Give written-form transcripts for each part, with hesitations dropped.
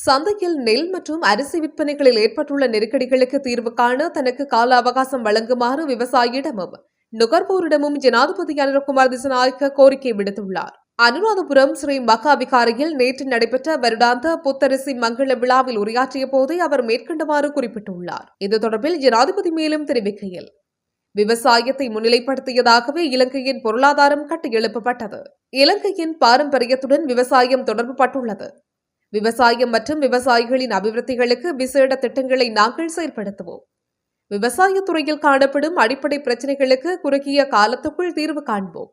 சந்தையில் நெல் மற்றும் அரிசி விற்பனைகளில் ஏற்பட்டுள்ள நெருக்கடிகளுக்கு தீர்வு காண தனக்கு கால அவகாசம் வழங்குமாறு விவசாயியிடமும் நுகர்வோரிடமும் ஜனாதிபதி அனுரகுமார் திசாநாயக்க கோரிக்கை விடுத்துள்ளார். அனுராதபுரம் ஸ்ரீ மகா விகாரையில் நேற்று நடைபெற்ற வருடாந்த புத்தரிசி மங்கள விழாவில் உரையாற்றிய போதே அவர் மேற்கண்டவாறு குறிப்பிட்டுள்ளார். இது தொடர்பில் ஜனாதிபதி மேலும் தெரிவிக்கையில், விவசாயத்தை முன்னிலைப்படுத்தியதாகவே இலங்கையின் பொருளாதாரம் கட்டியெழுப்பப்பட்டது. இலங்கையின் பாரம்பரியத்துடன் விவசாயம் தொடர்புபட்டுள்ளது. விவசாயம் மற்றும் விவசாயிகளின் அபிவிருத்திகளுக்கு விசேட திட்டங்களை நாங்கள் செயல்படுத்துவோம். விவசாயத்துறையில் காணப்படும் அடிப்படை பிரச்சினைகளுக்கு குறுகிய காலத்துக்குள் தீர்வு காண்போம்.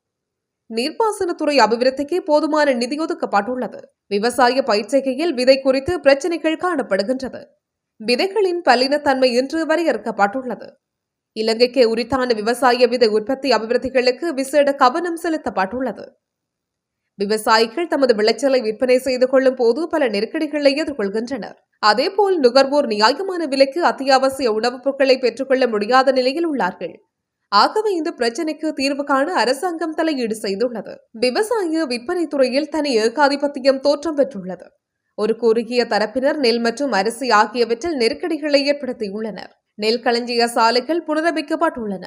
நீர்ப்பாசனத்துறை அபிவிருத்திக்கு போதுமான நிதி ஒதுக்கப்பட்டுள்ளது. விவசாய பயிர்ச்செய்கையில் விதை குறித்து பிரச்சினைகள் காணப்படுகின்றது. விதைகளின் பல்லினத்தன்மை இன்று வரையறுக்கப்பட்டுள்ளது. இலங்கைக்கு உரித்தான விவசாய விதை உற்பத்தி அபிவிருத்திகளுக்கு விசேட கவனம் செலுத்தப்பட்டுள்ளது. விவசாயிகள் தமது விளைச்சலை விற்பனை செய்து கொள்ளும் போது பல நெருக்கடிகளை எதிர்கொள்கின்றனர். அதேபோல் நுகர்வோர் நியாயமான விலைக்கு அத்தியாவசிய உணவுப் பொருட்களை பெற்றுக்கொள்ள முடியாத நிலையில் உள்ளார்கள். ஆகவே இந்த பிரச்சினைக்கு தீர்வு காண அரசாங்கம் தலையீடு செய்துள்ளது. விவசாய விற்பனை துறையில் தனி ஏகாதிபத்தியம் தோற்றம் பெற்றுள்ளது. ஒரு குறுகிய தரப்பினர் நெல் மற்றும் அரிசி ஆகியவற்றில் நெருக்கடிகளை ஏற்படுத்தியுள்ளனர். நெல் களஞ்சிய சாலைகள் புனரமைக்கப்பட்டுள்ளன.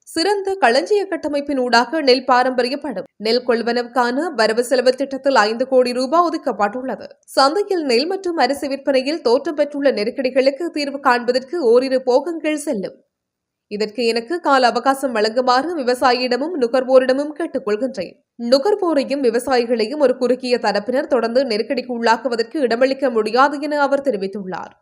சிறந்த களஞ்சிய கட்டமைப்பின் ஊடாக நெல் பாரம்பரியப்படும். நெல் கொள்வனவுக்கான வரவு செலவு திட்டத்தில் 5 கோடி ரூபாய் ஒதுக்கப்பட்டுள்ளது. சந்தையில் நெல் மற்றும் அரிசி விற்பனையில் தோற்றம் பெற்றுள்ள நெருக்கடிகளுக்கு தீர்வு காண்பதற்கு ஓரிரு போகங்கள் செல்லும். இதற்கு எனக்கு கால அவகாசம் வழங்குமாறு விவசாயியிடமும் நுகர்வோரிடமும் கேட்டுக் கொள்கின்றேன். நுகர்வோரையும் விவசாயிகளையும் ஒரு குறுகிய தரப்பினர் தொடர்ந்து நெருக்கடிக்கு உள்ளாக்குவதற்கு இடமளிக்க முடியாது என அவர் தெரிவித்துள்ளார்.